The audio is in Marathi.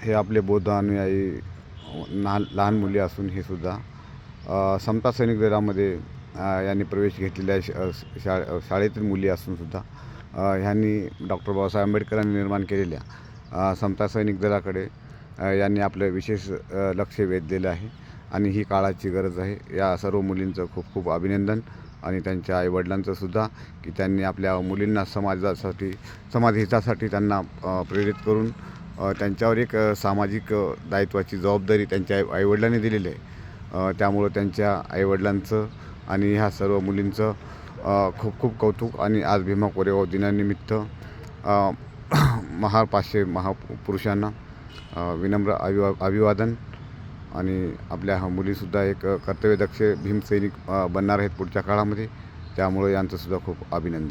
हे आपले बौद्ध अनुयायी लहान मुली असून हे सुद्धा समता सैनिक दलामध्ये यांनी प्रवेश घेतलेल्या शाळेतील मुली असूनसुद्धा ह्यांनी डॉक्टर बाबासाहेब आंबेडकरांनी निर्माण केलेल्या समता सैनिक दलाकडे यांनी आपलं विशेष लक्ष वेधलेलं आहे आणि ही काळाची गरज आहे. या सर्व मुलींचं खूप खूप अभिनंदन आणि त्यांच्या आईवडिलांचं सुद्धा की त्यांनी आपल्या मुलींना समाज हितासाठी त्यांना प्रेरित करून त्यांच्यावर एक सामाजिक दायित्वाची जबाबदारी त्यांच्या आईवडिलांनी दिलेली आहे. त्यामुळं त्यांच्या आईवडिलांचं आणि ह्या सर्व मुलींचं खूप खूप कौतुक. आणि आज भीमा कोरेगाव दिनानिमित्त 500 महापुरुषांना विनम्र अभिवादन. आणि आपल्या ह्या मुलीसुद्धा एक कर्तव्यदक्ष भीमसैनिक बनणार आहेत पुढच्या काळामध्ये. त्यामुळे यांचंसुद्धा खूप अभिनंदन.